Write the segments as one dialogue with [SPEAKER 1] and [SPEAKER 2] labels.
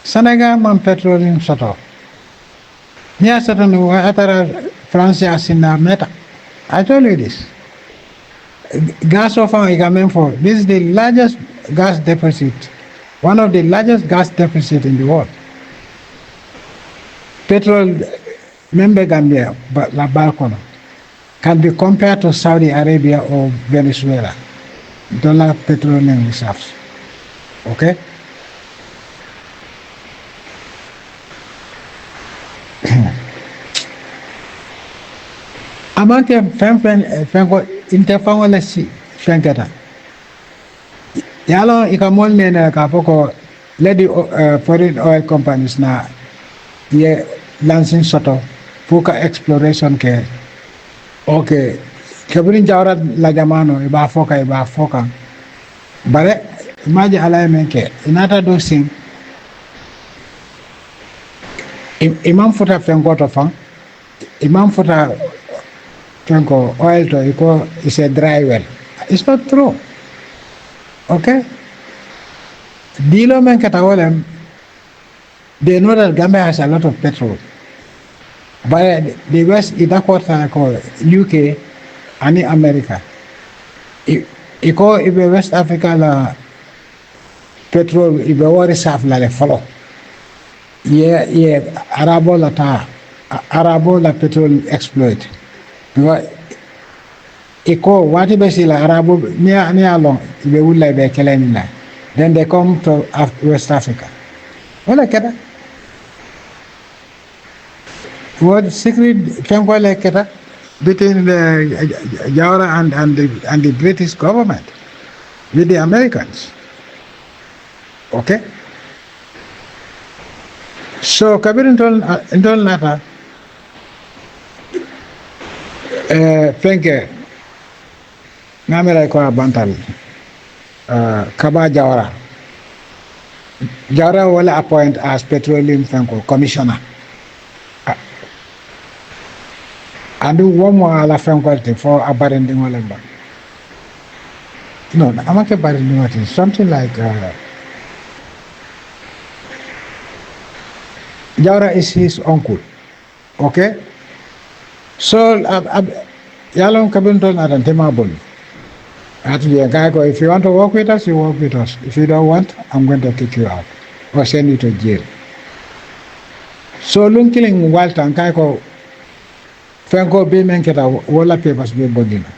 [SPEAKER 1] Senegal man petroleum soto. Nia soto no atara France asina meta. I told you this. Gas of for this is the largest gas deficit, one of the largest gas deficit in the world. Petrol member Gambia, but La Balcono, can be compared to Saudi Arabia or Venezuela. Dollar petroleum reserves. Okay? Amante fenko interfango la si fenketa. Yalo ikamol nene kapoko lady foreign oil companies na ye lansing soto fuka exploration ke okay keburin jawra la jamano iba foka bare imaji alay menke inata do sing imam futa fenko to fang imam futa fenko oil to iko is a dry well. It's not true. Okay? Dilo men katawolem, they know that Gambia has a lot of petrol. But the West is called UK and America. Iko ibe West Africa la petrol ibe wari saf la le follow. Yeah, Arabo la petrol exploit. Iko wati besi la Arabo niya long ibe wula ibe keleni la. Then they come to West Africa. Wala keda. What secret kengwale keda between the Yayah and the British government with the Americans. Okay? So kabir intol nata fenke ngamira ko bantal Kaba Jawara will appoint as petroleum commissioner. And do one more ala Franco for abandoning Olemba. No, I'm not abandoning something like Jawara is his uncle. Okay? So Yalon Kabinton Adantemaboli. Actually, a guy go, if you want to work with us, you work with us. If you don't want, I'm going to kick you out or send you to jail. So, long killing Walter and Kaiko, Franco be menketa wala papers be bodina.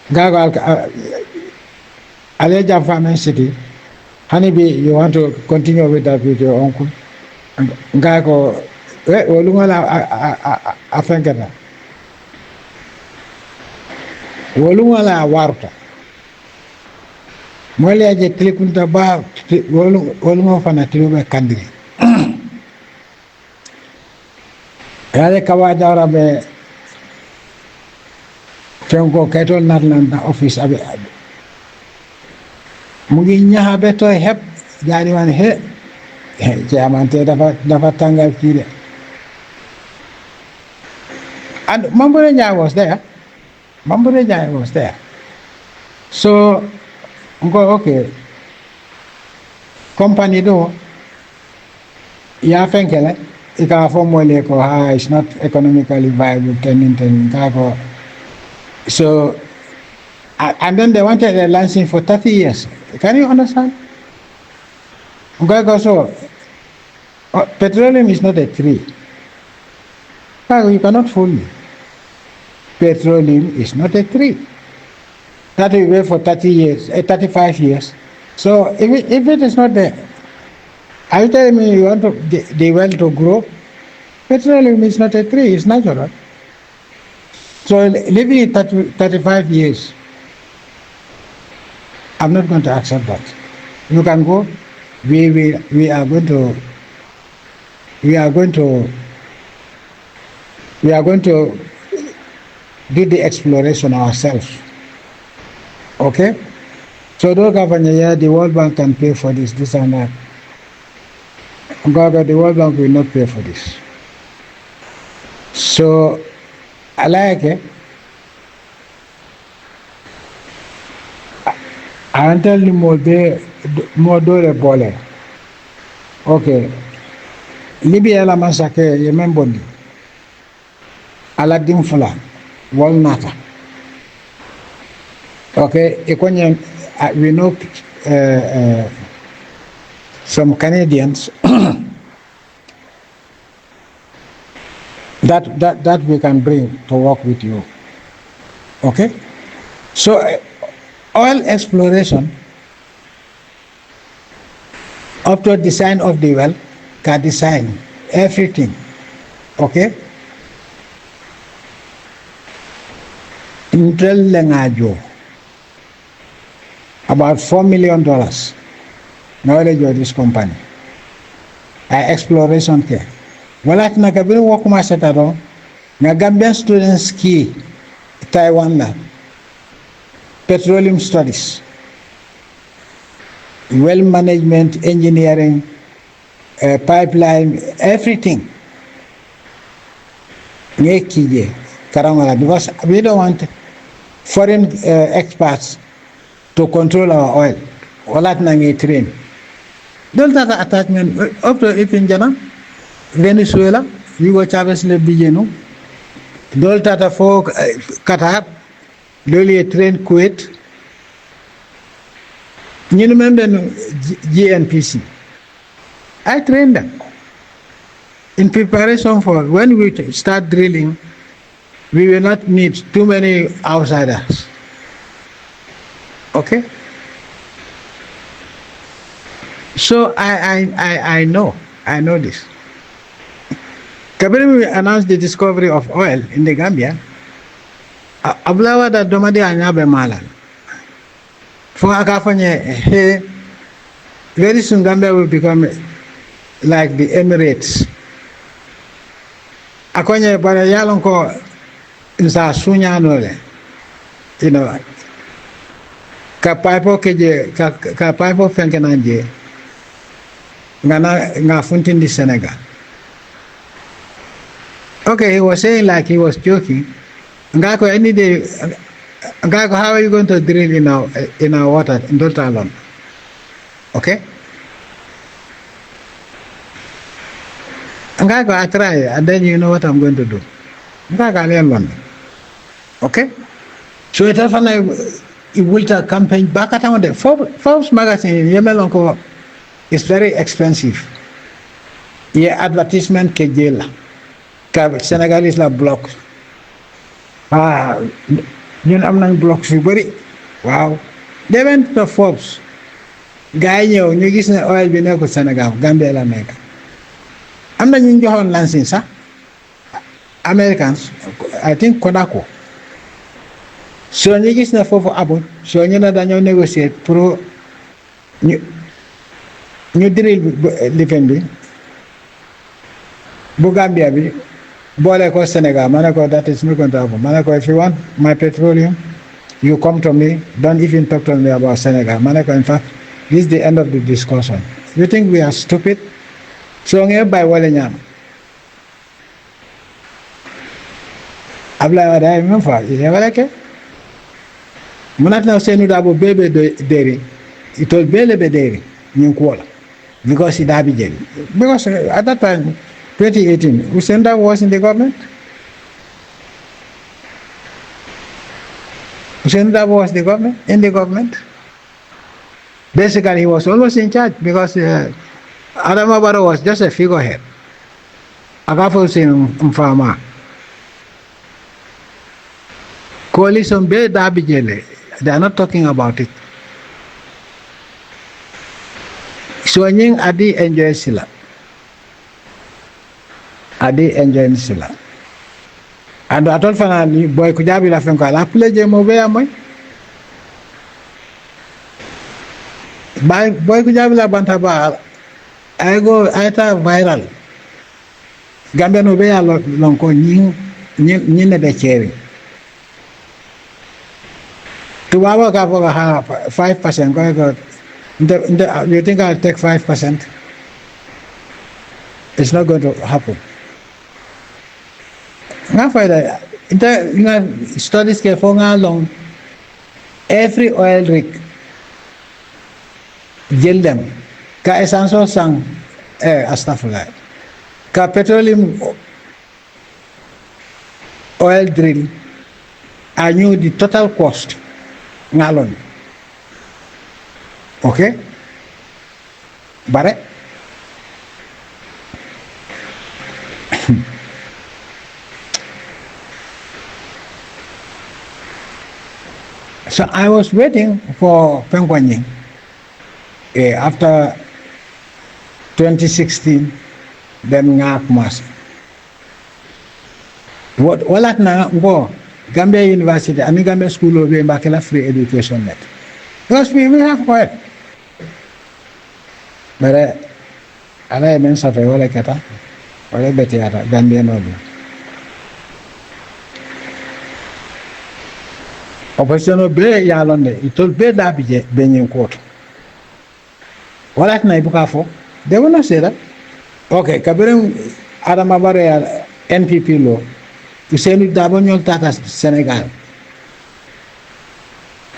[SPEAKER 1] Gago Aleja Farming City, Honeybee, you want to continue with that with your uncle? Gago, Olungala Afenketa. Wolungala warta mole aje klikunta ba wolungo fana tilume kandiri yale kawaja rabe fengo ketol narlanda office abe mugi nyaha beto heb jari wan he jamante dafa tangal kire and Mambure Jaya was there. Mambure Jaya was there. So, okay, company do, ya fenkele, ika formule ko it's not economically viable, so, and then they wanted a licensing for 30 years. Can you understand? So, petroleum is not a tree. You cannot fool me. Petroleum is not a tree. That will wait for 30 years, 35 years. So if it is not there, are you telling me you want the well to grow? Petroleum is not a tree, it's natural. So living it 35 years, I'm not going to accept that. You can go. We are going to do the exploration ourselves. Okay? So don't government, the World Bank can pay for this and that. The World Bank will not pay for this. So I like it. I tell you more do the bole. Okay. Libya la masake yemen bondi. Ala dimfula. Walnata. Okay. We know some Canadians that we can bring to work with you. Okay? So oil exploration up to design of the well can design everything. Okay? Intel Lengajo about $4 million. Knowledge of this company. Exploration care. Wala na kabiri wakuma setaro na Gambian students ki Taiwan la petroleum studies, well management, engineering, pipeline, everything. Because we don't want foreign experts to control our oil. Wala na train. Don't have attachment up to if in Jana, Venezuela, Hugo Chavez le Bijeno, Dol Tata for Qatar, Loli train Kuwait. You remember GNPC? I trained them in preparation for when we start drilling, we will not need too many outsiders. Okay? So I know this. Kabiri announced the discovery of oil in the Gambia. Ablawa da domadi anyabe malan. For akafanye, very soon Gambia will become like the Emirates. Akonye bara yalon ko insa sunya nole, you know. Ka paipo fenkenanje. Nga funtin di Senegal. Okay, he was saying like he was joking. Ngako any day, Ngako, how are you going to drill in our water in Delta alone? Okay? Ngako, I try, and then you know what I'm going to do. Ngako, I learn. Okay? So it will campaign back at the Forbes magazine in Yemen. It's very expensive. Yeah, advertisement ke jela. Senegal is la block. Ñun am nañ blocks yu bari. Wow. They went to Forbes. Gaay ñew ñu gis ne oil bi nekkul Senegal, Gambia la nekk. Am na ñu joxoon lancing sax. Americans, I think Kodako. So ñu gis ne fofu abu, so ñu na dañoo négocier pour ñu drill lifin bi bu Gambia bi boole ko Senegal manako that is not going to happen. Manako if you want my petroleum you come to me, don't even talk to me about Senegal. Manako in fact this is the end of the discussion. You think we are stupid? So ngey bay wala ñam Abla wada même fois il est vrai que munatna senu dabo bebe deri itol bele be deri ñu ko wala because it happened. Because at that time, 2018, Usenda was in the government. Usenda was in the government. Basically, he was always in charge because Adama Barrow was just a figurehead. Agafo in Mfama. Coalition Be Dabijele, they are not talking about it. So nying adi enjoy sila. Adi enjoy sila. And atol fana ni boy kujabi la fenko ala pleje mo be amoy. Boy kujabi la banta ba I go aita viral. Gambia no be ya lonko nying ne de cheri. Tuwawa ka po ha 5% go you think I'll take 5%? It's not going to happen. Studies ke for long. Every oil rig, jail them. Ka esanso sang astafurlah ka petroleum oil drill I knew the total cost ngalon okay bare so I was waiting for Pengwanying after 2016 then ngak mas what walat na go Gambia University and Gambia School of Bakela free education net because we have quite but ala men sa fe wala kata wala beti ata Gambia no opposition be ya londe itol be da bije be nyin koto wala na ibuka fo they will not say that okay kabirum adama bare NPP law Usenu dabo nyol tata Senegal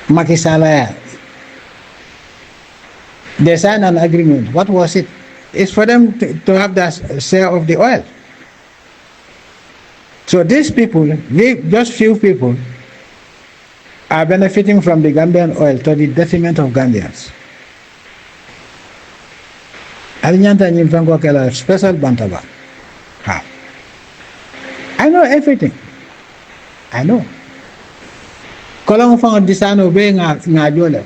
[SPEAKER 1] Macky Sall they signed an agreement. What was it? It's for them to have that share of the oil. So these people, just few people, are benefiting from the Gambian oil to the detriment of Gambians. Alinyanta nyimfango kela special bantaba. Ha. I know everything. I know. Kolong fang disano be ngajole.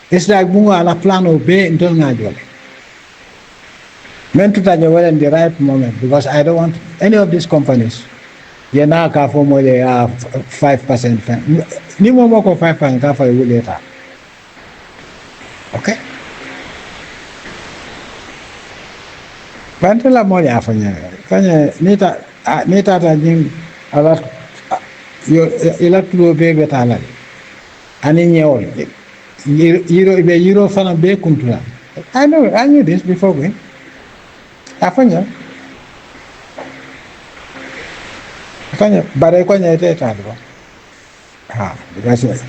[SPEAKER 1] It's like bunga ala plano be intol ngajole. Men to well in the right moment because I don't want any of these companies. Ye na ka for more they are 5%. Ni mo ko 5% ka for later. Okay? Pantela mo ya fanya. Kanya nita ta jing ala yo ila tulo be betala. Ani nyewol. Euro fana be kuntula. I knew this before going. Afanya bare kwanya ite tadwa ha because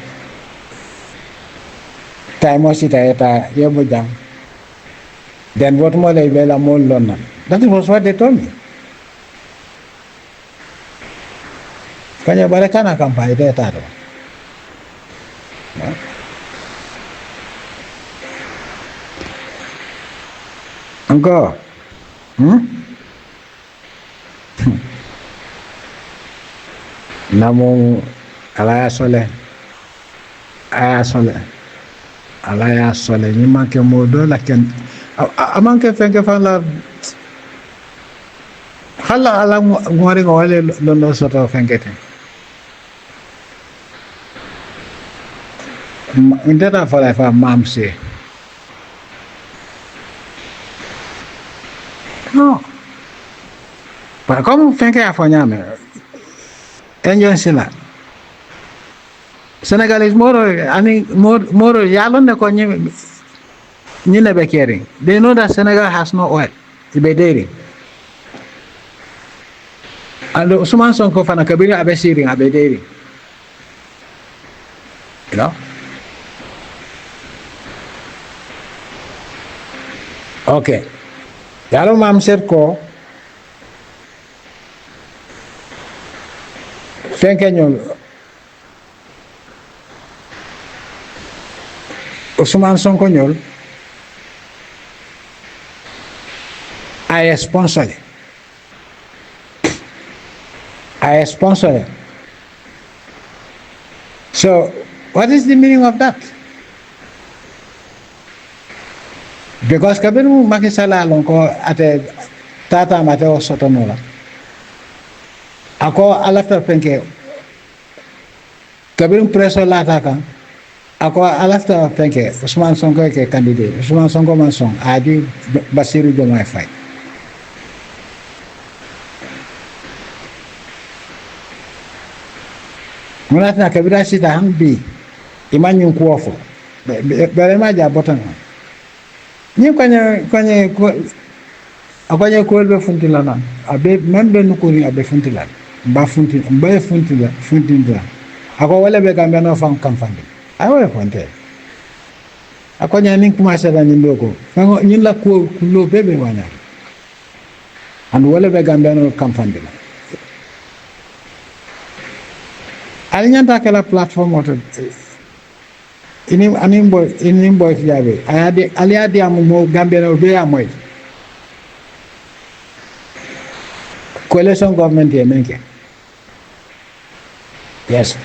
[SPEAKER 1] time was it eta yebo jam then what more they bela more lona that was what they told me kwanya bare kana kampai ite tadwa Angko Namung alaya sole ni manke modo la ken amanke fenke fan la hala ala ngore ngole londo soto fenkete indata fala fa mamse no para como fenke afonyame enjoy sila Senegalese moro yalon ne ko ni be caring. They know that Senegal has no oil. Ibe dating. And Usman Sonko fana kabila abe siring abe dating. You know? Okay. Yalo mam set ko fenkeñol Usman Sonko ñol I sponsor it. So what is the meaning of that? Because kabiru Macky Sall lonko ate tata mateo sotonola ako alafta penke kabiru preso lata kan ako alafta penke Usman Sonko ke candidate Usman Sonko mansong adi Basiru Diomaye Faye munatna kabira sita hambi imanyu kuofo berema ja botan ni kwanye akwanye ko be funtila nan abe membe nukuri abe funtila ba funtila ako wala be Gambia no fam kamfande ay wala fonte ako nyani commencé la ni ndoko fango ñin la ko lo bebe wana and wala be Gambia no campagne la ali nyanta kala platform oto ini boy fiabe ayade ali ade am mo Gambia no be amoy coalition government ye menke yes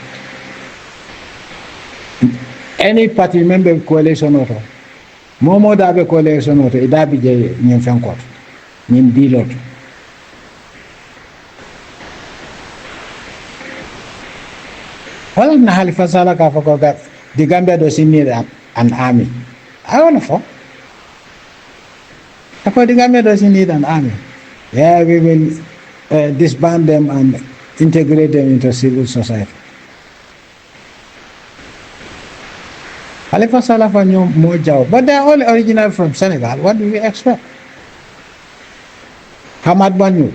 [SPEAKER 1] any party member coalition oto momo dabe coalition oto e dabi je ñen fenkot ñin dilot wala na Halifa Sallah ka fako that the Gambia doesn't need an army. I want to for. The Gambia doesn't need an army. Yeah, we will disband them and integrate them into civil society. Halifa Sallah for more job, but they are all original from Senegal. What do we expect? Hamad Banyu.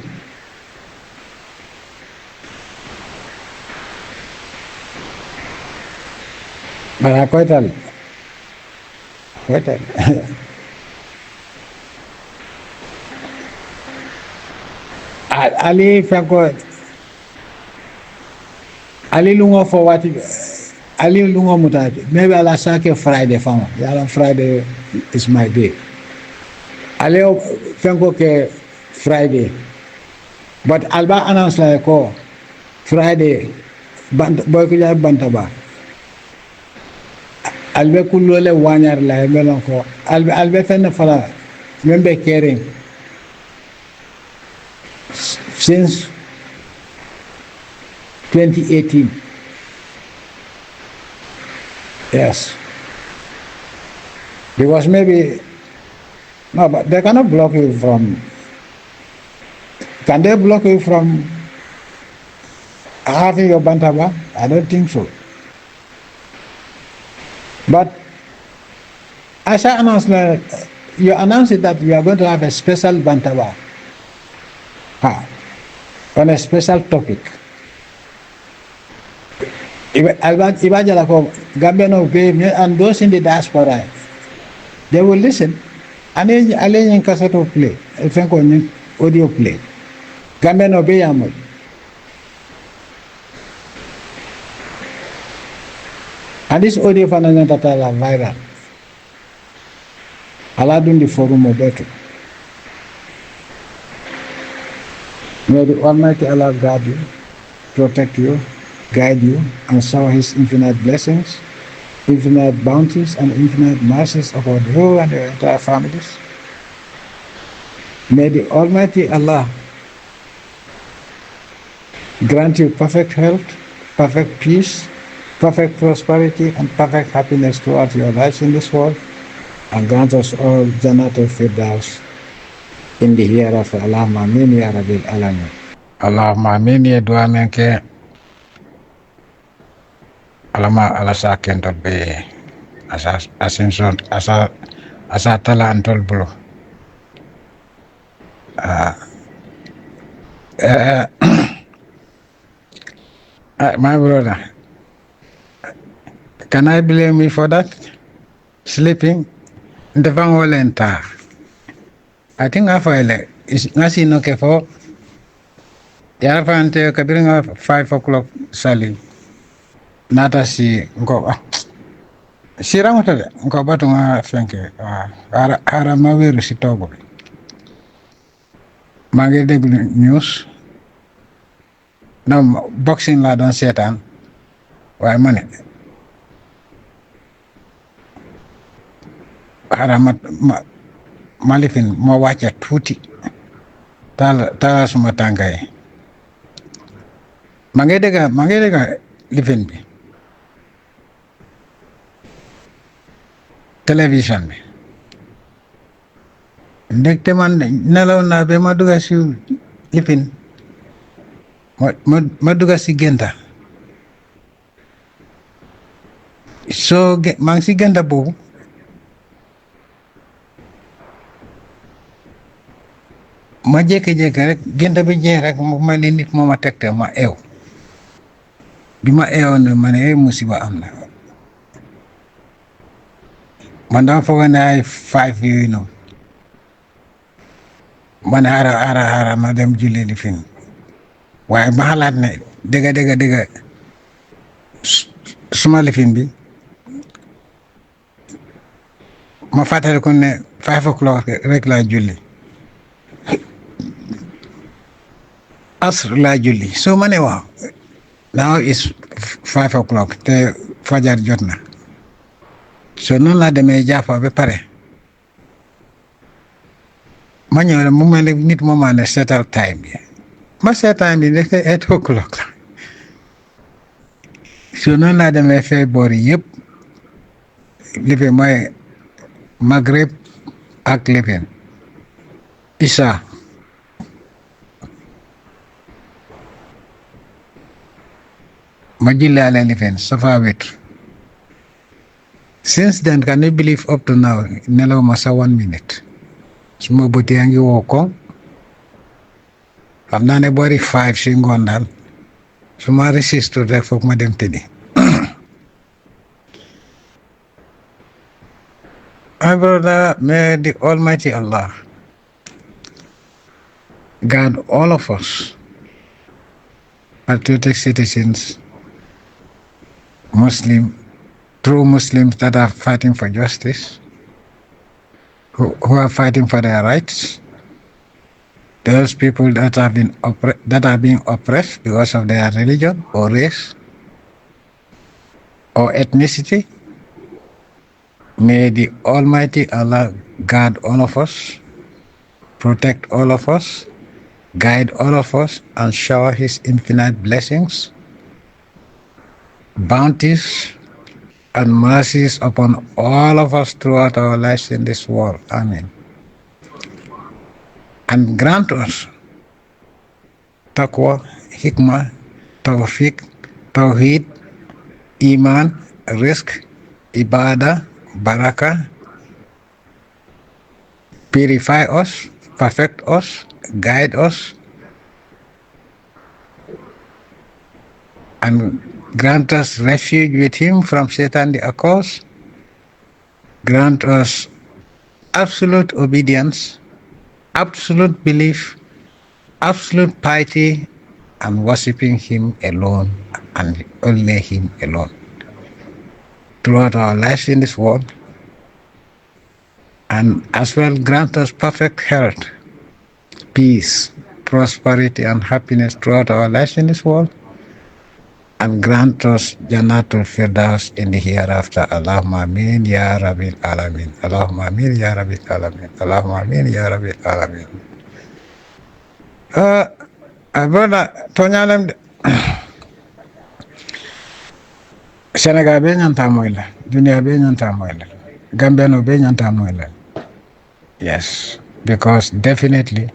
[SPEAKER 1] But I quite tell. Ali Franco Ali lungo for what Ali lungo mutaji. Maybe I'll sake Friday fama. Yala Friday is my day. Ali Franco ke Friday. But Alba announced like oh Friday boy kuja bantaba. Albe kulole wanyar la melon ko albe fenn fala membe caring since 2018 yes because maybe no but they cannot block you from can they block you from having your bantaba? I don't think so. But as I announced, you announced that we are going to have a special bantaba on a special topic. Ibajala ko Gambia no and those in the diaspora, they will listen. And then cassette play, I think on audio play. Gambia no be amoy. And this audio fananya tatala viral. Allah dun the forum better. May the Almighty Allah guard you, protect you, guide you, and shower His infinite blessings, infinite bounties, and infinite mercies upon you and your entire families. May the Almighty Allah grant you perfect health, perfect peace, perfect prosperity and perfect happiness throughout your lives in this world, and grant us all Jannatul Firdaus in the hereafter. Allahumma amin ya rabbil alamin. Allahumma amin ya dua menke alama alasa kentol be asa asenson asa tala antol bulu my brother, can I blame me for that? Sleeping? The Vanolenta. I think I feel is nothing okay for Yarfante Kabringa 5 o'clock Sally. Nata si go. Siramata go batunga Franke. Aramaviru Sitogo. Magade news. No boxing la don setan. Why money? Malifin mo wacha tuti tala suma tangay mangedega lifin bi television bi ndekte man nelaw na be ma duga si lifin ma duga si genta so mang si genta bobu ma jékki-jékki rek gënta bi jeex rek mu mel ni nit moo ma tegte ma eew bi ma eewoon ne ma ne musiba am na man dama foog ne ay 5 yooyu noonu ma ne ara ma dem julli li fin waaye ma xalaat ne dëgga suma lifin bi ma fàttali ko ne 5 o'clock rek laa julli asr laa julli so ma ne waaw now is 5 o'clock te fajar jot na so noonu laa demee jàppa ba pare ma ñëw ne mu mel ni nit moo ma ne seetal time bi ma seet time bi nekk 8 o'clock la so noonu laa demee fee boor yi yëpp lifin mooy Maghrib ak lifin Isha ma jillaale lifin safa witr since then can you believe up to now nelaw ma sa 1 minute suma bëti yaa ngi woo ko xam naa ne boori 5 si ngoon daal su ma resiste rek foog ma dem tëddi my brother, may the Almighty Allah guide all of us, patriotic citizens, true Muslims that are fighting for justice, who are fighting for their rights, those people that are being oppressed because of their religion or race or ethnicity. May the Almighty Allah guard all of us, protect all of us, guide all of us, and shower His infinite blessings, bounties, and mercies upon all of us throughout our lives in this world. Amen. And grant us taqwa, hikmah, tawfiq, tawheed, iman, rizq, ibadah, barakah, purify us, perfect us, guide us, and grant us refuge with Him from Satan the accursed. Grant us absolute obedience, absolute belief, absolute piety, and worshiping Him alone and only Him alone throughout our lives in this world, and as well grant us perfect health, peace, prosperity, and happiness throughout our lives in this world, and grant us Jannatul Firdaus in the hereafter. Allahumma amin ya rabbil alamin. Allahumma amin ya rabbil alamin. Allahumma amin ya rabbil alamin. Brother, tonyalem Senegal be ñanta moy la, dunia be ñanta moy la, Gambia no be ñanta moy la. Yes, because definitely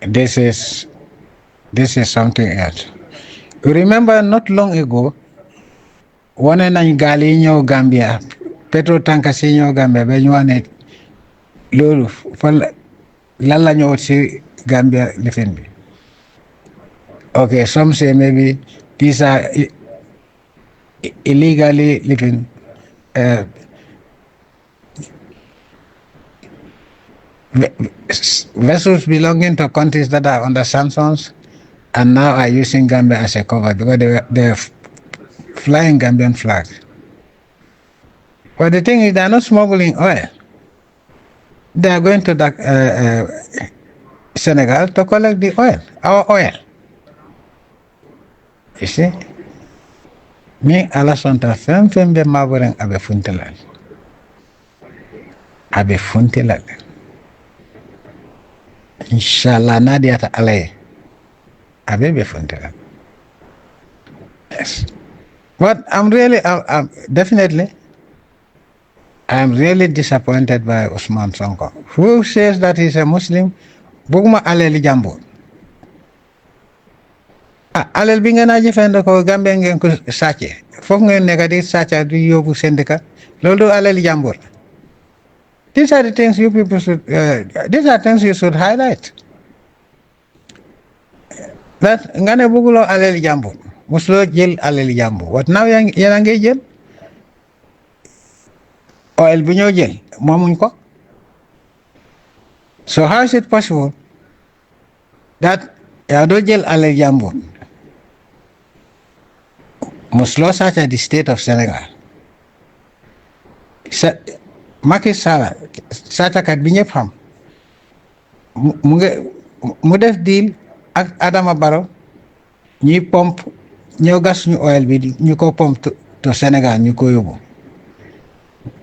[SPEAKER 1] this is something else. You remember not long ago, wane nañ gaal yi ñëw Gambia, petro tankas yi ñëw Gambia ba ñu wane loolu fan lan la ñëw ci Gambia lifin bi. Okay, some say maybe these are illegally living vessels belonging to countries that are under sanctions and now are using Gambia as a cover because they're flying Gambian flag. But the thing is, they're not smuggling oil. They are going to the, Senegal to collect the oil, our oil. You see? Me ala sonta fem be maboreng abe funtilal. Abe funtilal. Inshallah nadiata alay. Abe be funtilal. Yes. But I'm really, definitely, I'm really disappointed by Usman Sonko, who says that he's a Muslim. Buguma aleli jambo. Alal bi ngeen a jëfandikoo Gambia ngeen ko sàcce foofu ngeen nekk di sàcca di yóbbu syndicat loolu du alali jàmbur. These are the things you people should these are things you should highlight. That nga ne bëgguloo alali jàmbur musuloo jël alali jàmbur what now yéen a ngi jël oil bi ñoo jël moomuñ ko. So how is it possible that yaa doo jël alal jàmbur musuloo sàcca di state of Senegal sa Macky Sall sàccakat bi ñëpp xam mu ngi mu def deal ak Adama Barrow ñuy pompe ñoo gas suñu oil bi ñu ko pompe to Sénégal ñu ko yóbbu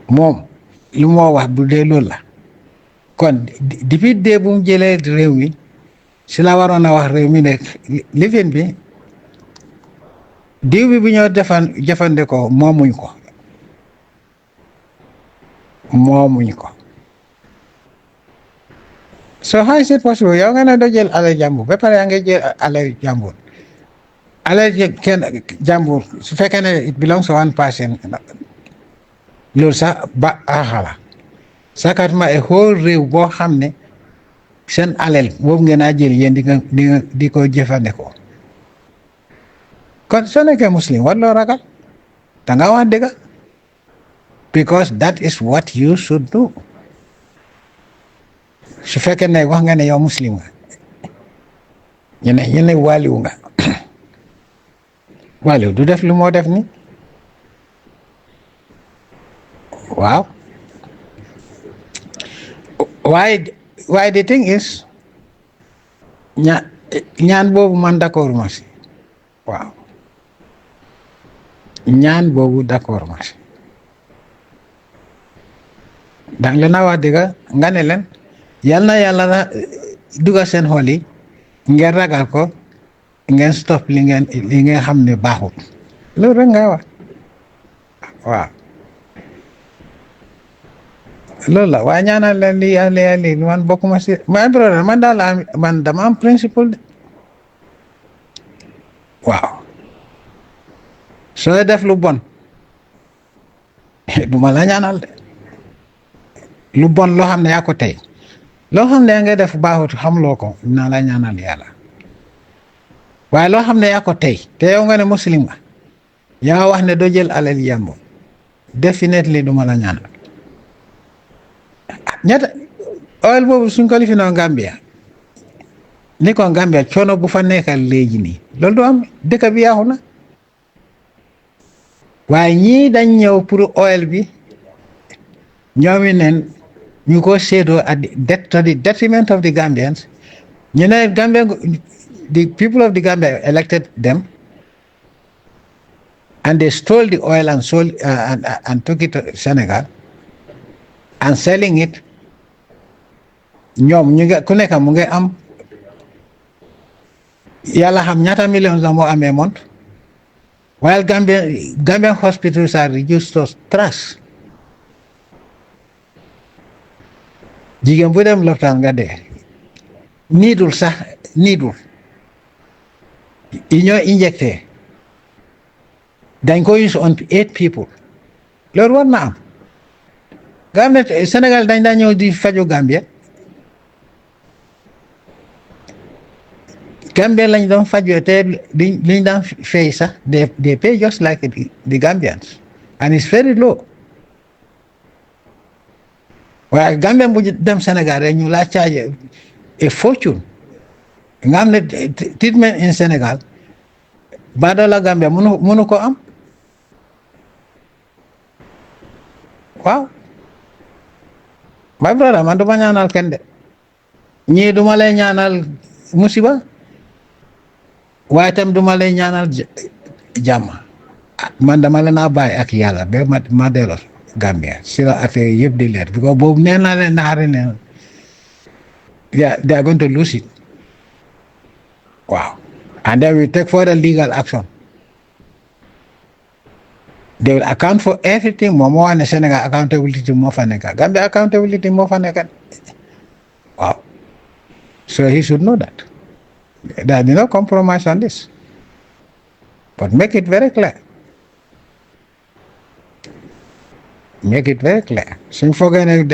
[SPEAKER 1] moom lu moo wax bu dee loolu la kon depuis dee bu mu jëlee réew mi si la waroon a wax réew mi ne lifin bi diw bi ñoo jëfandikoo moomuñ ko so how is it possible yow nga ne doo jël alal jàmbur ba pare yaa ngi jël alal jàmbur kenn jàmbur su fekkee ne it belongs to one person loolu sax ba axala sakatuma e whole réew boo xam ne seen alal boobu ngeen a jël yéen di ko jëfandikoo kon soo nekkee muslim war loo ragal da nga wax dëgg because that is what you should do su fekkee ne wax nga ne yow muslim nga ñu ne waliw nga waliw du def lu moo def ni waaw waaye the thing is ñaan boobu man d'accord ma si waaw ñaan boobu d'accord ma si dang leen a wax dëgg nga ne leen yal na yàlla na dugal seen xol yi ngeen ragal ko ngeen stop li ngeen xam ne baaxut loolu rek ngay wax waaw loolu la waaye ñaanal leen lii man bokkuma si my brother man daal man dama am principle de waaw sooy def lu bon duma la ñaanal de lu bon loo xam ne yaa ko tey loo xam ne yaa ngay def baaxut xamloo ko naa la ñaanal yàlla waaye loo xam ne yaa ko tey te yow nga ne muslim nga yaa wax ne doo jël alal yàmbur definitely duma la ñaanal ñetta oil boobu suñ ko lifinoo Gambia ni ko Gambia coono bu fa nekkal léegi nii loolu du am dëkk bi yaaxu na waaye ñii dañ ñëw pour oil bi ñoomi neen ñu ko séedoo to the detriment of the Gambians ñu ne Gambia the people of the Gambia elected them and they stole the oil and sold and took it to Senegal and selling it ñoom ñu ngi ku nekk mu ngi am yàlla xam ñaata millions la moo amee mont while Gambian hospitals are reduced to trash jigéen bu dem lopitaan nga dee niidul yi ñoo injecté dañ ko use on 8 people loolu war na am nga xam ne Sénégal dañ daa ñëw di faju Gambia lañ doon fajoo te liñ daan fay sax they pay just like the Gambians and it's very low waaye Gambien bu dem Sénégal rek ñu laa charge a fortune nga xam ne treatment in Sénégal baadoola Gambia mënu ko am waaw my brother man duma ñaanal kenn de ñii duma lay ñaanal musiba waaye tam duma lay ñaanal jàmm man dama leen a bàyyi ak yàlla ba ma delloo Gambia si la affaire yëpp di leer because boobu nee naa leen naxari ne they are going to lose it waaw and they will take further legal action they will account for everything moom moo wax ne Sénégal accountability moo fa nekk Gambia accountability moo fa nekk waaw so he should know that there will be no compromise on this but make it very clear suñ foogee ne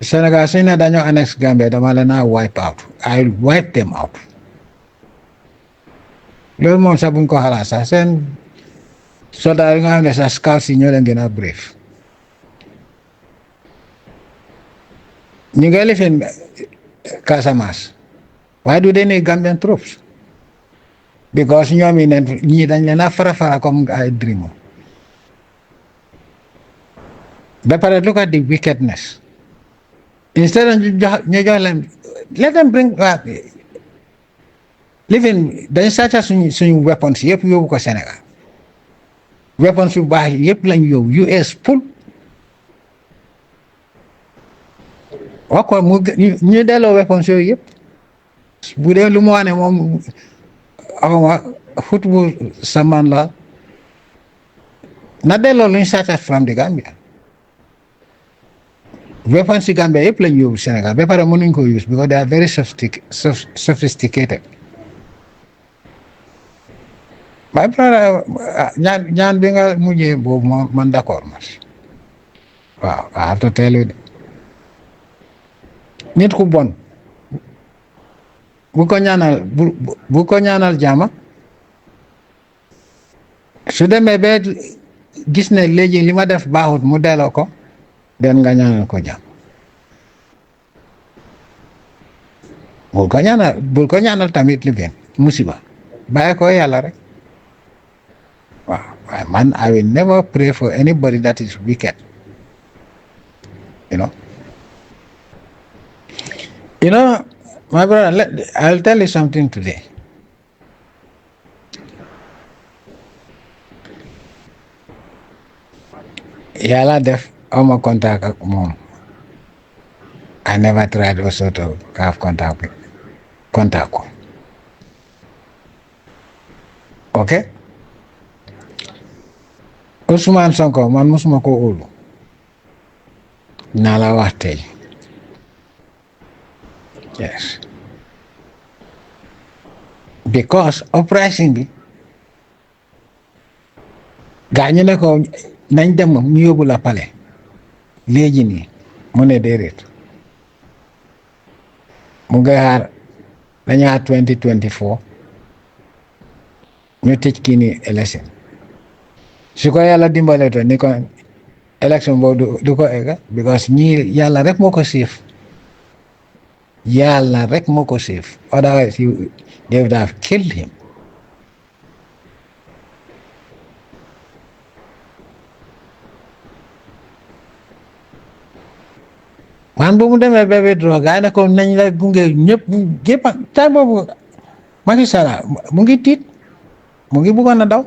[SPEAKER 1] Sénégal suñ ne dañoo annex Gambia dama leen a wipe out I'll wipe them out loolu moom sax buñ ko xalaat sax seen soldat yi nga xam ne sax scouts yi ñoo leen gën a brave ñu ngi lifin Casamance. Why do they need Gambian troops? Because ñoom yi ne ñii dañ leen a fara comme ay dream. Ba pare look at the wickedness. Instead of ñu jox leen let them bring living dañ sàcca suñu weapons yëpp yóbbu ko Sénégal. Weapons yu baax yëpp lañ yóbbu US pour wax ko ñu delloo weapons yooyu yëpp bu dee lu mu wax ne moom xawma xut bu saman la na delloo luñ sàcca from the Gambia. Weapons si Gambia yëpp lañ yóbbu Sénégal ba pare mënuñ ko use because they are very sophisticated. My brother ñaan bi nga mujjee boobu man d'accord waaw I have to tell you nit ku bon bu ko ñaanal jàmm su demee ba gis ne léegi li ma def baaxut mu delloo ko den nga ñaanal ko jàmm bul ko ñaanal tamit li benn musiba bàyyi ko yàlla rek waaw man I will never pray for anybody that is wicked you know my brother I'll tell you something today. Yàlla def awma contact ak moom I never tried also to have contact ko okay Ousmane Sonko man musuma ko óolu naa la wax tey yes because uprising bi gaa ñu ne ko nañ dem ñu yóbbu la palais léegi nii mu ne déedéet mu ngi xaar dañu xaar 2024 ñu tëj kii nii élection su ko yàlla dimbale to ni ko élection boobu du ko egga because ñii yàlla rek moo ko siif otherwise they would have killed him. man bu mu demee ba withdraw gaa yi ne ko nañ la gunge ñëpp time boobu Macky Sall mu ngi tiit mu ngi bëggoon a daw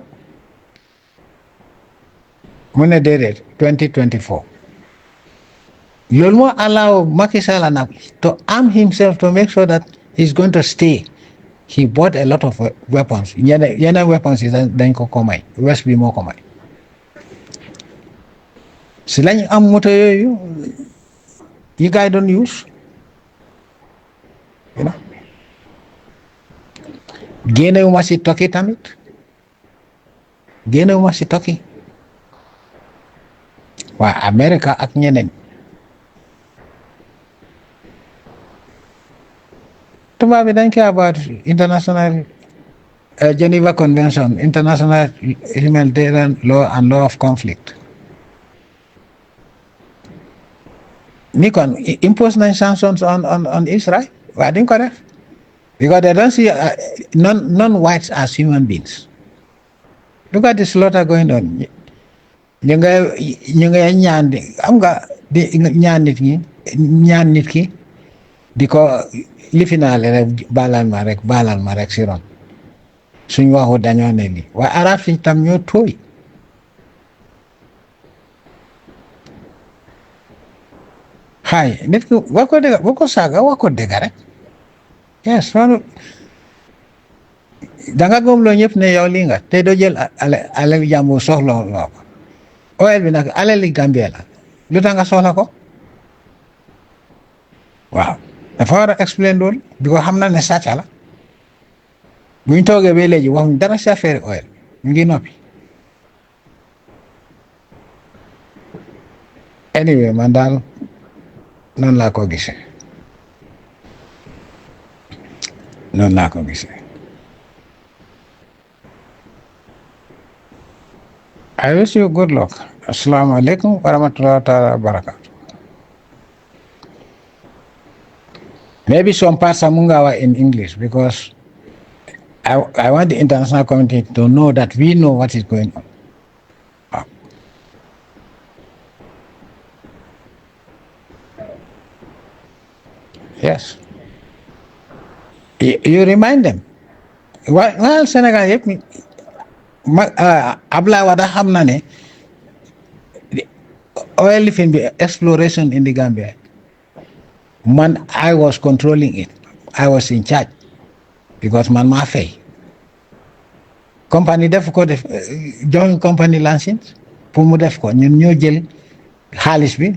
[SPEAKER 1] mu ne déedéet 2024 loolu moo allow Macky Sall nag to arm himself to make sure that he's going to stay. He bought a lot of weapons yeneen weapons yi dañ ko may west bi moo ko may si lañ am moto yooyu you guys don't use génnewuma si tokki tamit waa America ak ñeneen tubaab bi dañ care about international Geneva Convention, international humanitarian law and law of conflict. Nikon impose sanctions on Israel. Why didn't correct? Because they don't see non-whites as human beings. Look at the slaughter going on. ñu ngay ñaan nit ki di ko lifinaale rek baalal ma rek si ron suñ waxu dañoo ne lii waaye arab fi tam ñoo tooy xaay nit ki wax ko dëgg boo ko saaga wax ko dëgg rek yes loolu danga gëm loo ñëpp ne yow lii nga te doo jël alal jàmbur soxla loo ko oil bi nag alali Gambia la lu tax nga soxla ko waaw dafa war a explain loolu bi ko xam na ne sàcca la bu ñu toogee ba léegi waxuñ dara si affaire oil ñu ngi noppi anyway man daal noonu laa ko gisee I wish you good luck. Assalamu alaikum wa rahmatullahi wa barakatuh. Maybe some parts are Mungawa in English because I want the international community to know that we know what is going on. Yes. You remind them. Well, Senegal yëpp Ablaye Wade xam na ne oil lifin bi exploration in the Gambia. Man, I was controlling it. I was in charge because man maa fay. Company def ko def jox company license pour mu def ko ñun ñoo jël xaalis bi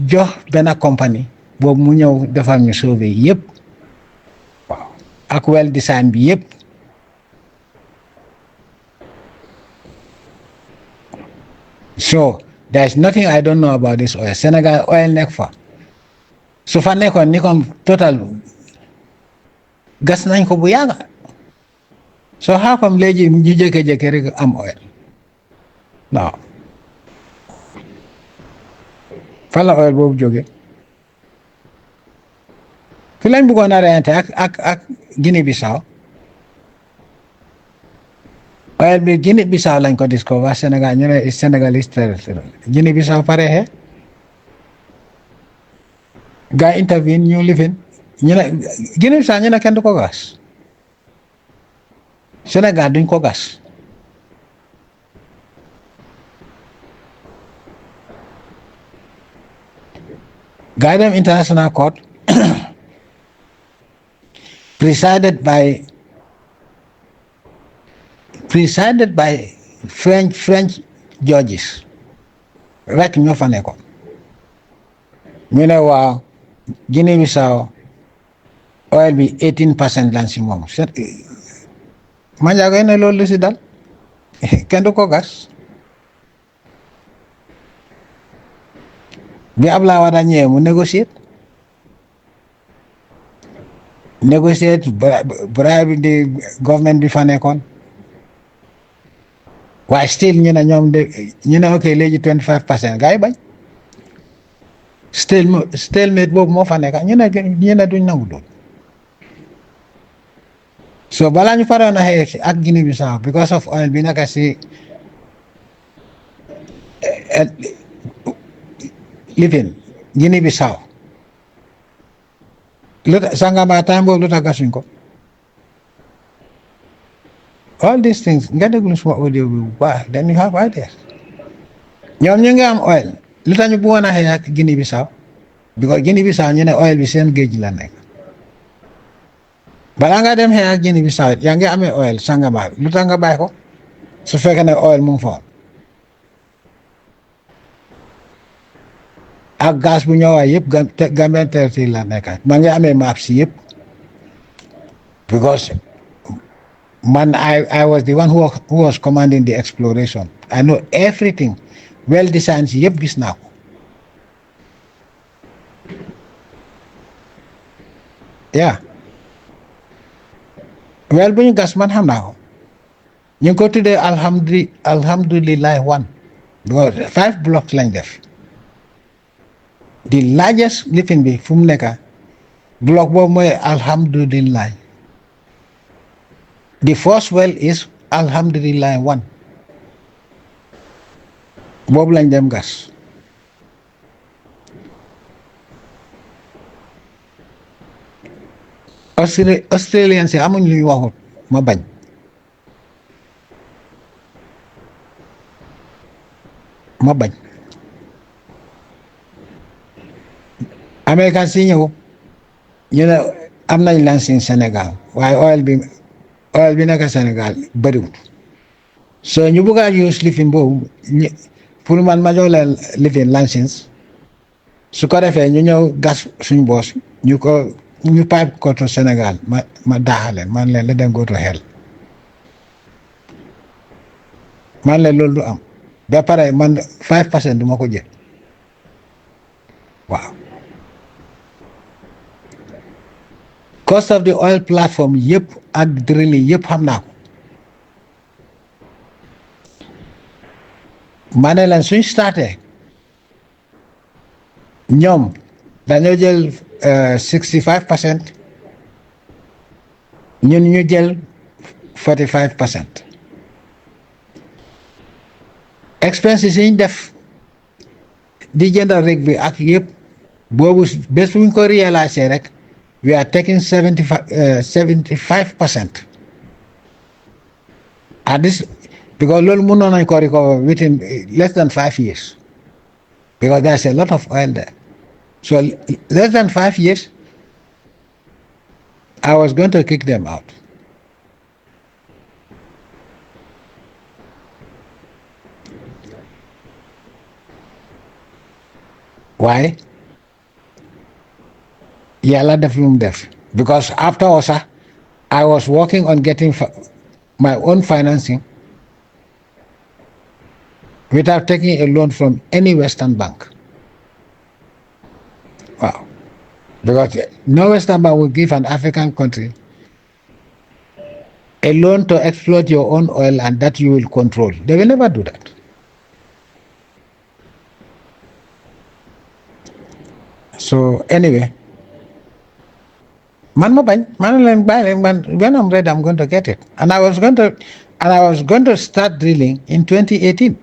[SPEAKER 1] jox benn company boobu mu ñëw defal ñu sauver yëpp waaw ak well design bi yëpp. So there's nothing I don't know about this oil. Senegal oil nekk fa su fa nekkoon ni comme total gas nañ ko bu yàgga. So how come léegi ñu jékki-jékki rek am oil? Non. Fan la oil boobu jóge? Fi lañ bëggoon a reyante ak Guinée Bissau. Oil bi Guinée Bissau lañ ko discover Sénégal ñu ne Sénégalese territory. Guinée Bissau pare he gaa intervene ñu lifin ñu ne Guinée Bissau ñu ne kenn du ko gas. Sénégal duñ ko gas. Gaa dem International Court presided by French judges rek ñoo fa nekkoon ñu ne waaw Guinée Bissau oil bi 18% lan si moom Manjaago ne loolu lu si dal kenn du ko gas bi Ablaye Wade ñëwee mu négocier bribe di government bi fa nekkoon waaye still ñu ne ñoom de ñu ne ok léegi 25% gaa yi bañ stalemate boobu moo fa nekk ñu ne duñ nangu loolu. So balaa ñu faroon a xeex ak Guinée Bissau because of oil bi naka si lifin Guinée Bissau lu tax Sangamba time boobu lu tax gasuñ ko all these things nga déglu suma audio bi bu baax then you have ideas ñoom ñu ngi am oil lu tax ñu bëggoon a xeex ak Guinée Bissau because Guinée Bissau ñu ne oil bi seen géej la nekk balaa nga dem xeex ak Guinée Bissau yaa ngi amee oil Sangamba lu tax nga bàyyi ko su fekkee ne oil mu ngi fa ak gaz bu ñëwaay yëpp Gambian territory la nekk maa ngi amee map si yëpp because man I was the one who was commanding the exploration I know everything well designed si yëpp gis naa ko yeah well bu ñu gas man xam naa ko ñu ngi ko tuddee alhamdulillah one because 5 blocks lañ def the largest lifin bi fu mu nekk block boobu mooy alhamdulillah the first well is alhamdulillah one boobu lañ dem gas Australian si amuñ luy waxut ma bañ Américain si ñëw ñu ne am nañ lancing Sénégal waaye oil bi nekk Sénégal bëriwul so ñu bëgg a use lifin boobu pour man ma jox leen lifin lancing su ko defee ñu ñëw gas suñ boos ñu pipe ko to Sénégal ma daaxaleen man leen la dem go to hell man leen loolu du am ba pare man 5% du ma ko jël waaw cost of the oil platform yëpp ak drilling yëpp xam naa ko ma ne leen suñ starté ñoom dañoo jël 65%, ñun ñu jël 45%. expenses yi ñu def di jëndal rig bi ak yëpp boobu bés bu ñu ko réalisé rek we are taking 75%. At this, because loolu mënoon nañ ko recover within less than 5 years, because there's a lot of oil there. So less than 5 years, I was going to kick them out. Why? Yàlla def lu mu def. Because after Osa, I was working on getting my own financing without taking a loan from any Western bank. Wow. Because no Western bank will give an African country a loan to exploit your own oil and that you will control. They will never do that. So anyway, when I'm ready, I'm going to get it. And I was going to start drilling in 2018.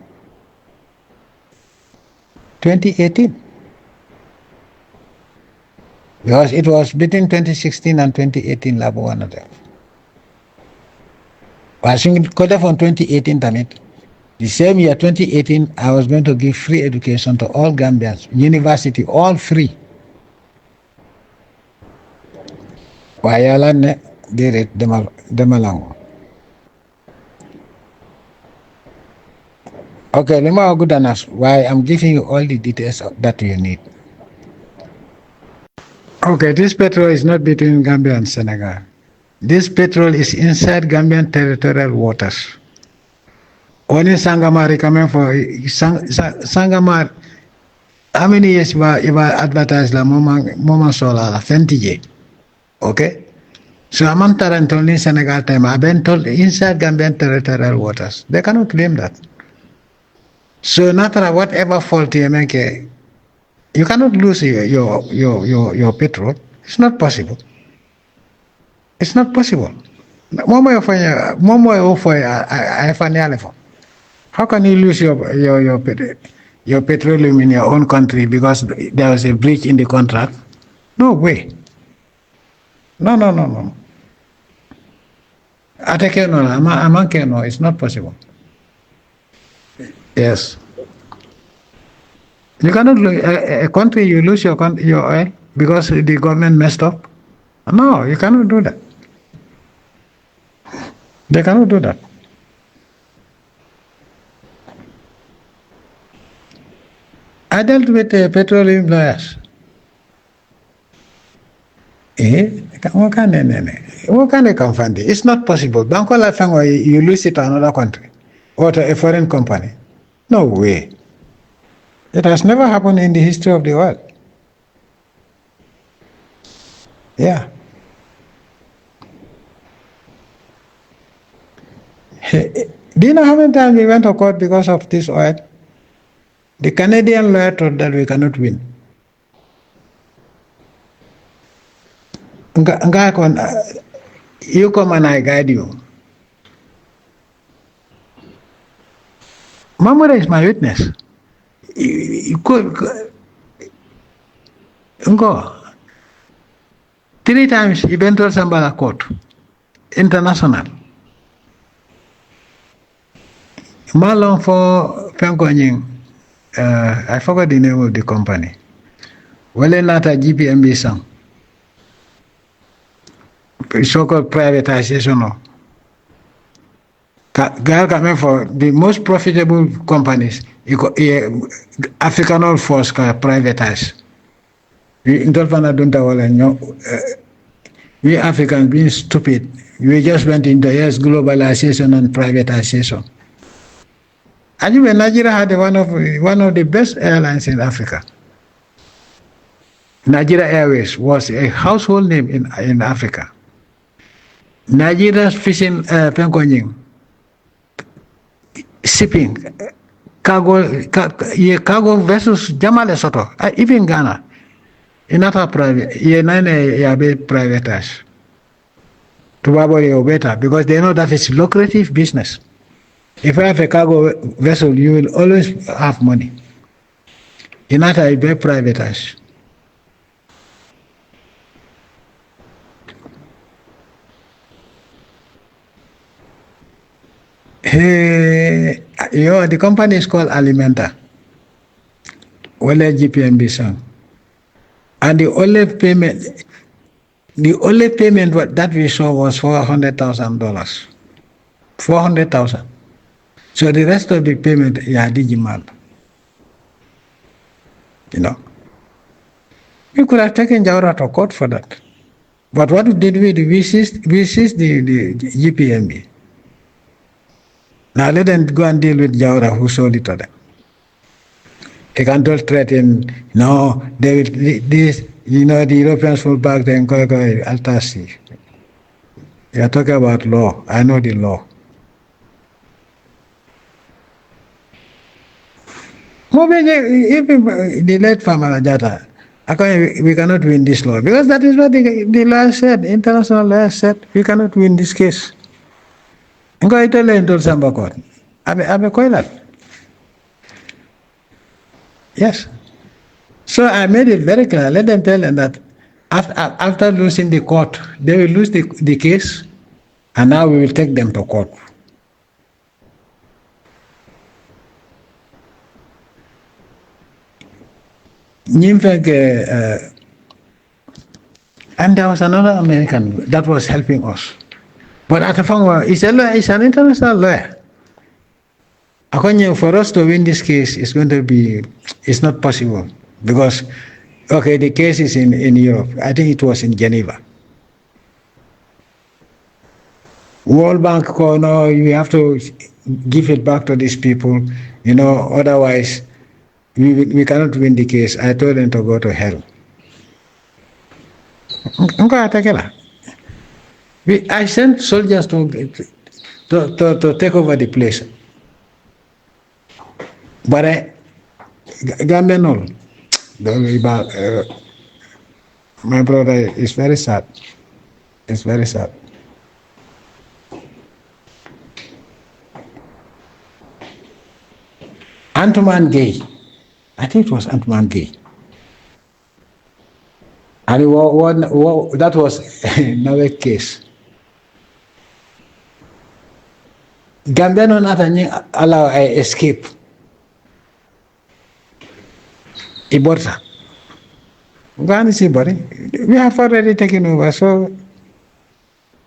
[SPEAKER 1] 2018. Because it was between 2016 and 2018 labo one of them. I think from 2018 tamit. The same year 2018 I was going to give free education to all Gambians, university, all free. Waaye Yàlla ne déedéet demalango. Okay, let me good enough. Why I'm giving you all the details that you need. Okay, this petrol is not between Gambia and Senegal. This petrol is inside Gambian territorial waters. Only Sangomar coming for Sangomar. How many years you advertised la moment solar 20 years? Okay, so I'm not only Senegal time. I've been told inside Gambian territorial waters. They cannot claim that. So no matter whatever fault you make, you cannot lose your petrol. It's not possible. It's not possible. How can you lose your petroleum in your own country because there was a breach in the contract? No way. No. No, it's not possible. Yes. You cannot lose a country, you lose your oil because the government messed up. No, you cannot do that. They cannot do that. I dealt with petroleum lawyers. What can they confront it? It's not possible. Banco La Fango, you lose it to another country or to a foreign company. No way. It has never happened in the history of the world. Yeah. Do you know how many times we went to court because of this oil? The Canadian lawyer told that we cannot win. You come and I guide you. Mamura is my witness. You could go 3 times eventual Sambala court, international. Malong for Penkonying, I forgot the name of the company. Well, not a GPMB song. So-called privatization. Girl coming for the most profitable companies, African oil force can privatize. We Africans being stupid, we just went into globalization and privatization. And even Nigeria had one of the best airlines in Africa. Nigeria Airways was a household name in Africa. Nigeria's fishing shipping cargo vessels Jammeh Soto, even Ghana. inata private, privatized. To better because they know that it's lucrative business. If I have a cargo vessel, you will always have money. Inata is very privatized. Hey, the company is called Alimenta. Wale GPMB song. And the only payment that we saw was $400,000. 400,000. So the rest of the payment, digital. We could have taken Jaura to court for that. But what did we do? We seized the GPMB. Now let them go and deal with Jaura who sold it to them. They can't all threaten, no, they will, the Europeans will back then go Altasi. You are talking about law. I know the law. Even the late Farmer Jata, we cannot win this law because that is what the law said, international law said, we cannot win this case. Go tell them to Samba court. I'm a coiler. Yes. So I made it very clear. Let them tell them that after losing the court, they will lose the case, and now we will take them to court. And there was another American that was helping us. But Atafangwa is a lawyer, is an international lawyer. For us to win this case, it's not possible because, the case is in Europe. I think it was in Geneva. World Bank, no, you have to give it back to these people, otherwise we cannot win the case. I told them to go to hell. I sent soldiers to take over the place. But Gambia, no. My brother is very sad. It's very sad. Antoine Gay. I think it was Antoine Gay. And that was another case. Gambia no not allow I escape. Iborta. Go and see, buddy. We have already taken over, so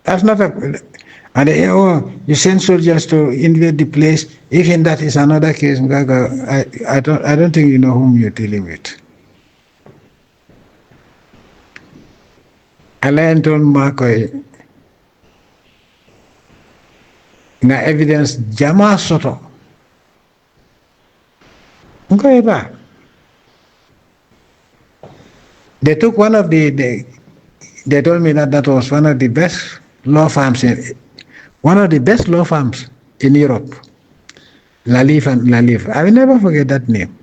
[SPEAKER 1] that's not a. And you send soldiers to invade the place. Even that is another case. I don't think you know whom you're dealing with. Alain told Marco na evidence Jammeh soto. They took one of they told me that was one of the best law firms in Europe. Lalif and Lalif. I will never forget that name.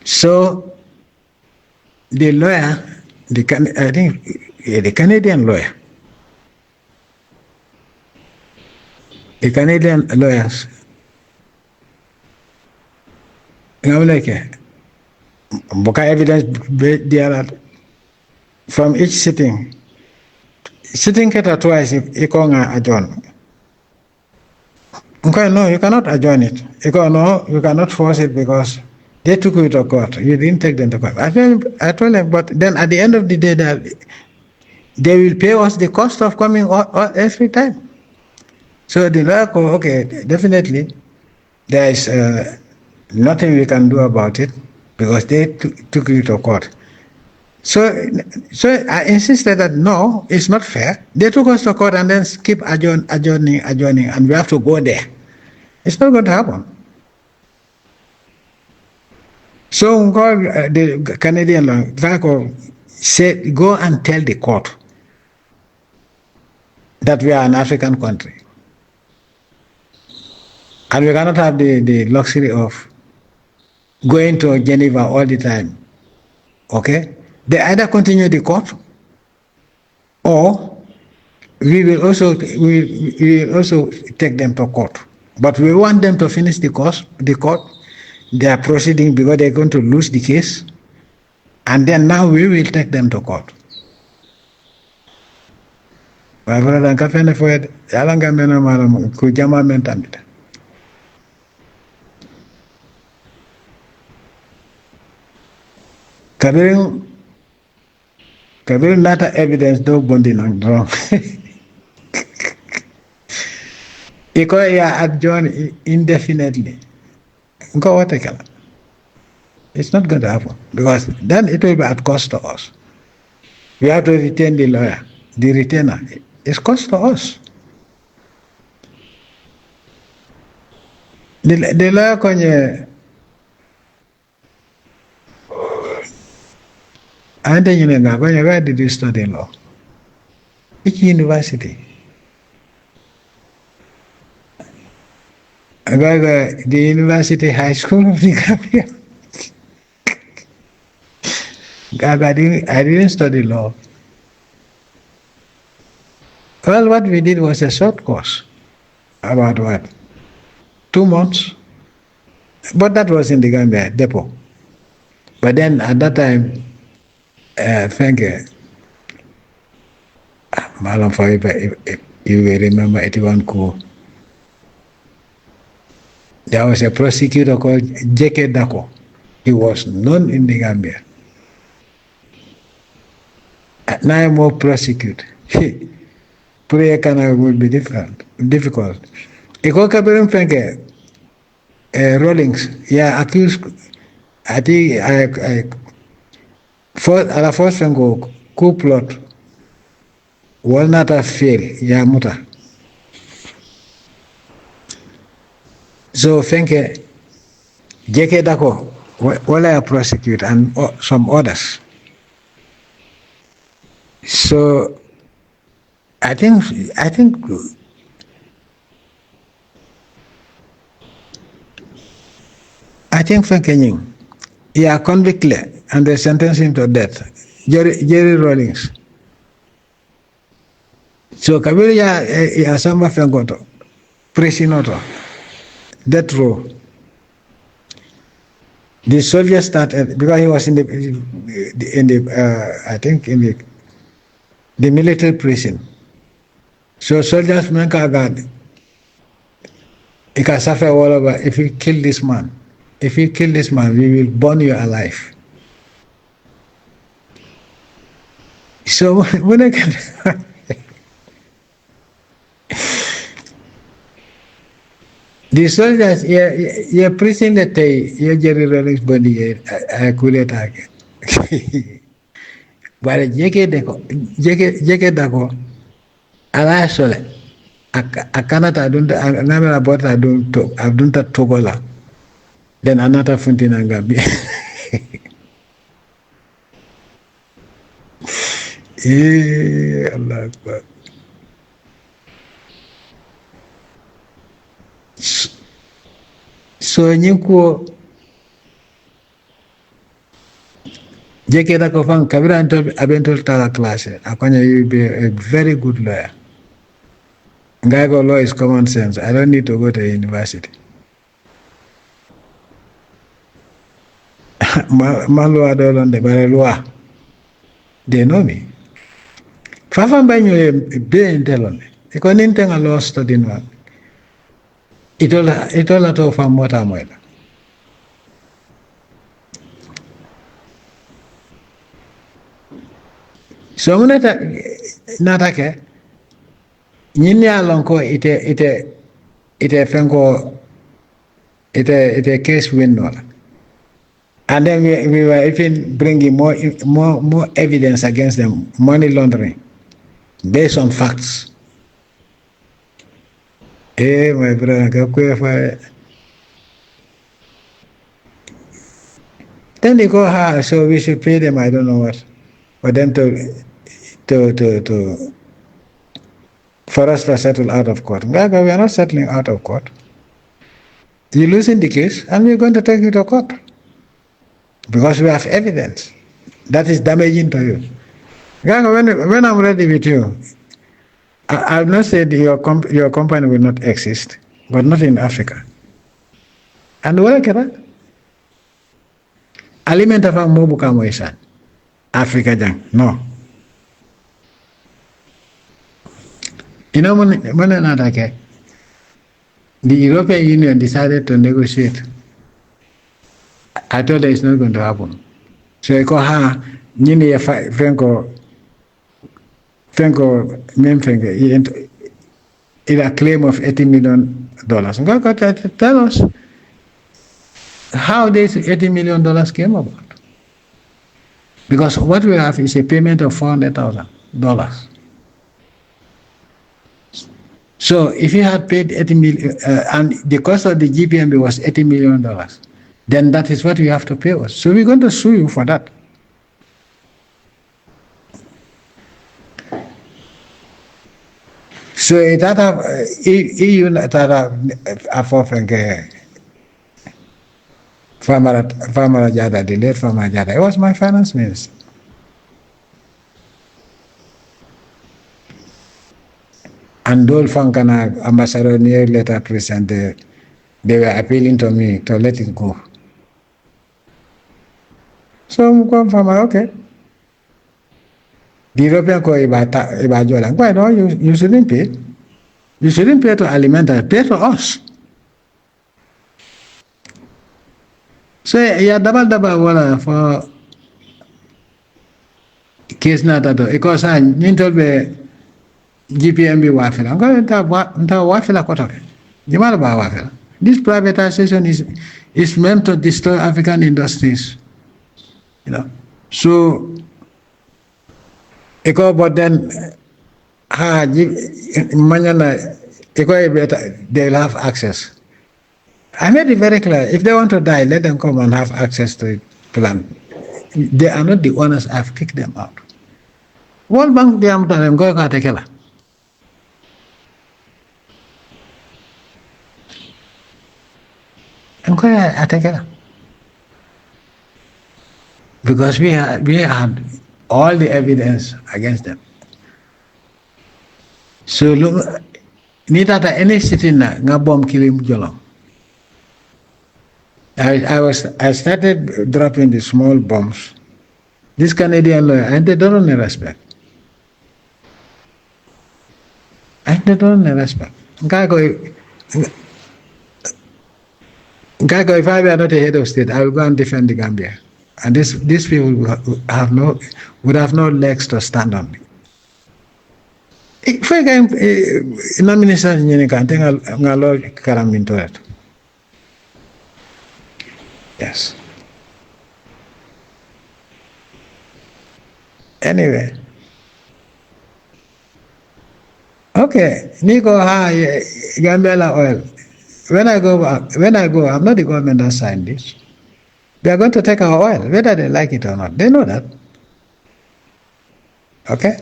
[SPEAKER 1] So the lawyer, I think the Canadian lawyer, the Canadian lawyers, evidence there from each sitting keta twice adjourn. No, you cannot adjourn it. No, you cannot force it because they took you to court. You didn't take them to court. I told them, but then at the end of the day, they will pay us the cost of coming every time. So the lawyer, definitely, there is nothing we can do about it because they took you to court. So I insisted that no, it's not fair. They took us to court and then keep adjourning, and we have to go there. It's not going to happen. So the Canadian law said, go and tell the court that we are an African country. And we cannot have the luxury of going to Geneva all the time. Okay? They either continue the court or we will also take them to court. But we want them to finish the court. They are proceeding because they're going to lose the case. And then now we will take them to court. My brother, kafene foyed, yalanga mena maram ku jama mentamita. Kabiru nata evidence do bondi nang wrong. Iko ya adjourn indefinitely. Nko wate kala. It's not going to happen because then it will be at cost to us. We have to retain the lawyer, the retainer. It's cost to us. The lawyer kwenye ande yinenga kwenye where did you study law? Which university? The university high school of the Gambia. I didn't study law. Well, what we did was a short course. About what? 2 months. But that was in the Gambia depot. But then at that time, thank you. Malam if you will remember 81 coup. There was a prosecutor called J.K. Dako. He was known in the Gambia. Now I'm more prosecute. Prayer would be difficult. Iko kabirum fenke Rawlings, yeah, accused. I think I first fengo coup plot will not have failed, yeah, muta. So fenke J.K. Dako will I prosecute and some others. So I think Fenkenying, yeah, convicted and they sentenced him to death. Jerry Rawlings. So Kabiru ya samba Fengoto, Presinoto, death row. The soldiers started because he was in the military prison. So soldiers make a guard. He can suffer all over if you kill this man. If you kill this man, we will burn you alive. So when I can the soldiers, yeah, prison that they, Jerry Rawlings body, I could attack. But J.K. Dako, ala sole, akanata adunta, anamela bota adunta togola, then another funtina Gambia. Allah Akbar. So nyiko J.K. Dako fan kabira abentol tala class. Akonya you be a very good lawyer. Ngago law is common sense. I don't need to go to university. Malo adolon de barelwa. They know me. Fafa banyo be intelon. Iko nintenga law study no. Itola to fa mota moela. So natake nyini alonko ite fengo ite case win no. And then we were even bringing more evidence against them, money laundering, based on facts. Hey, my brother, then they go, so we should pay them, I don't know what, for them for us to settle out of court. We are not settling out of court. You lose in the case, and we're going to take you to court because we have evidence that is damaging to you. When I'm ready with you, I've not said your company will not exist, but not in Africa. And where can alimenta fa mobu kamo isan Africa jang no. You know when the European Union decided to negotiate, I told her it's not going to happen. So I call her Nini Franco memfenge in a claim of $80 million. God tell us how this $80 million came about. Because what we have is a payment of $400,000. So if you had paid 80 million and the cost of the GPMB was $80 million, then that is what you have to pay us. So we're going to sue you for that. So that EU that Farmer Jada, the late Farmer Jada, it was my finance minister. And Dole Fankana ambassador near letter presented, they were appealing to me to let it go. So I'm going from okay. The European co Ibajola, why no, you shouldn't pay. You shouldn't pay to Alimenta, pay to us. So yeah, double wala for case na tato. Because I nintol be GPMB wafela. I'm going to wafela kotoke. Jimala ba wafela. This privatization is meant to destroy African industries. You know. So but then they'll have access. I made it very clear. If they want to die, let them come and have access to the plan. They are not the owners. I've kicked them out. World Bank, they am telling go take care. I'm going to take care. Because we had all the evidence against them. So look, nitata any sitting na nga bomb killing jolong. I started dropping the small bombs. This Canadian lawyer, and they don't respect. And they don't respect. Gago, if I were not a head of state, I would go and defend the Gambia. And these people would have no legs to stand on. If I can, nomination you can think I'll come into it. Yes. Anyway. Okay. Nico, hi, Gambia oil. When I go, I'm not the government that signed this. They are going to take our oil, whether they like it or not. They know that. Okay?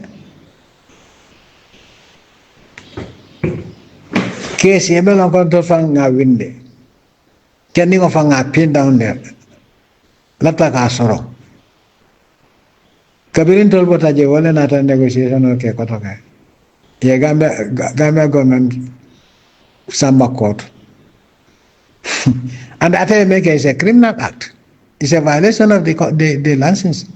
[SPEAKER 1] Case yebel on control fanga winde. Kenning of a pin down there. Lataka soro. Kabirin told what I want another negotiation. Okay, Kotoka. Yeah, Gambia government Samba court. And that is a criminal act. It's a violation of the license.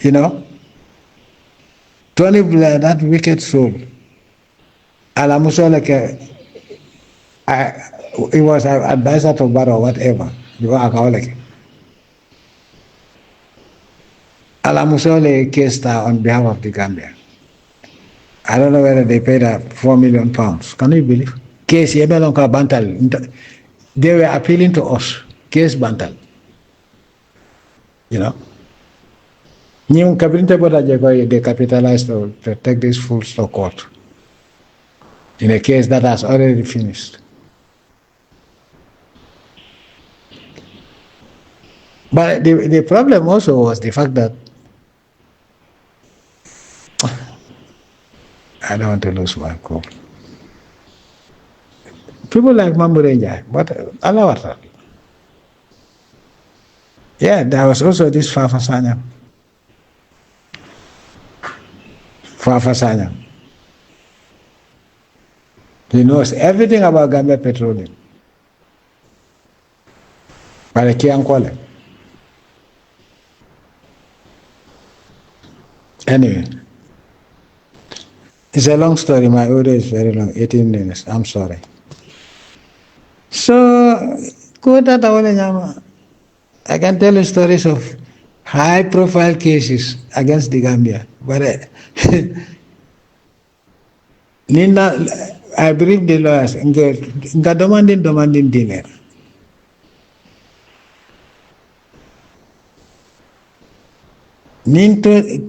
[SPEAKER 1] You know? Tony Blair, that wicked soul. Alamusoleke, he was an advisor to Barrow, whatever. You are alcoholic. Alamusole case on behalf of the Gambia. I don't know whether they paid £4 million. Can you believe? Case Yebelonka Bantal. They were appealing to us. Case Bantal. You know? They capitalized to take this fools to court in a case that has already finished. But the problem also was the fact that I don't want to lose my cool. People like Mamburenja, but Allah. Yeah, there was also this Fafasanya. Fafasanya. He knows everything about Gambia petroleum. But I can't call it. Anyway, it's a long story. My audio is very long, 18 minutes. I'm sorry. So, I can tell you stories of high-profile cases against the Gambia. But I believe the lawyers. Nga demanding dinner.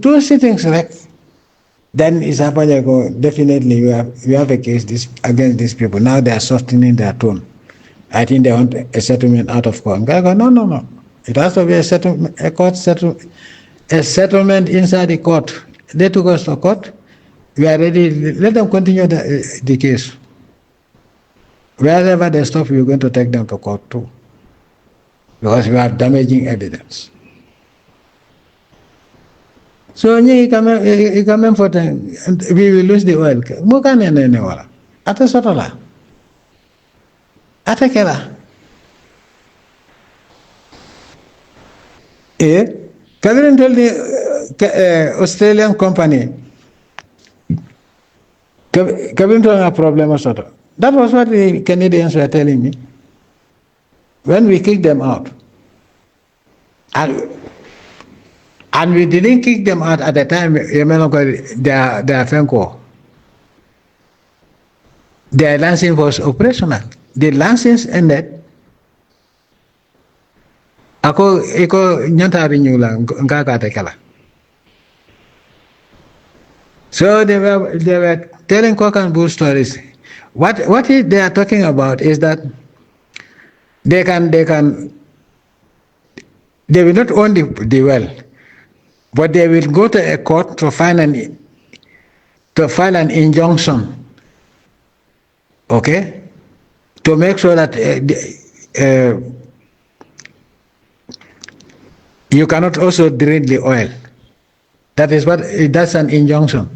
[SPEAKER 1] Two sittings, right? Then is happening. Definitely, you have a case against these people. Now they are softening their tone. I think they want a settlement out of court. I go, no. It has to be a settlement inside the court. They took us to court. We are ready. Let them continue the case. Wherever they stop, we're going to take them to court too, because we have damaging evidence. So we will lose the oil. Ata sotola. Ata kela. Kabirin told the Australian company, Kabirin told a problem or sort. That was what the Canadians were telling me. When we kicked them out. And we didn't kick them out at the time, their Fenco. Their license was operational. The license ended. Iko nyanta renewal ngaka tekala. So they were telling cock and bull stories. What they are talking about is that they will not own the well, but they will go to a court to file an injunction, okay, to make sure that you cannot also drain the oil. That's an injunction.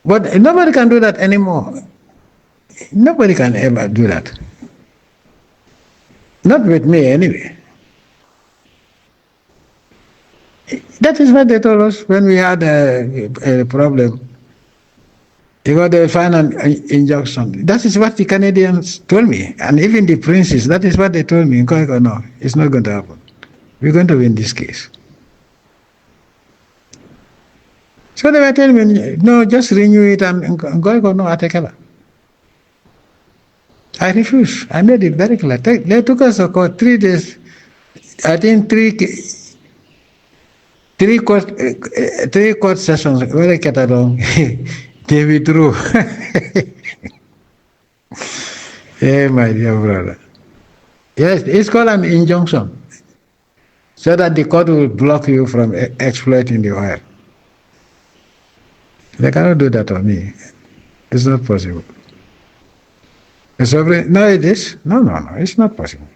[SPEAKER 1] But nobody can do that anymore. Nobody can ever do that. Not with me anyway. That is what they told us when we had a problem. Because they find an injunction. That is what the Canadians told me. And even the princes, that is what they told me. No, it's not going to happen. We're going to win this case. So they were telling me, no, just renew it and go, no, Atekela. I refused. I made it very clear. They took us to court 3 days. I think three court sessions. When I get along, they withdrew. Hey, my dear brother. Yes, it's called an injunction. So that the court will block you from exploiting the oil. They cannot do that on me. It's not possible. No, it is. No, it's not possible.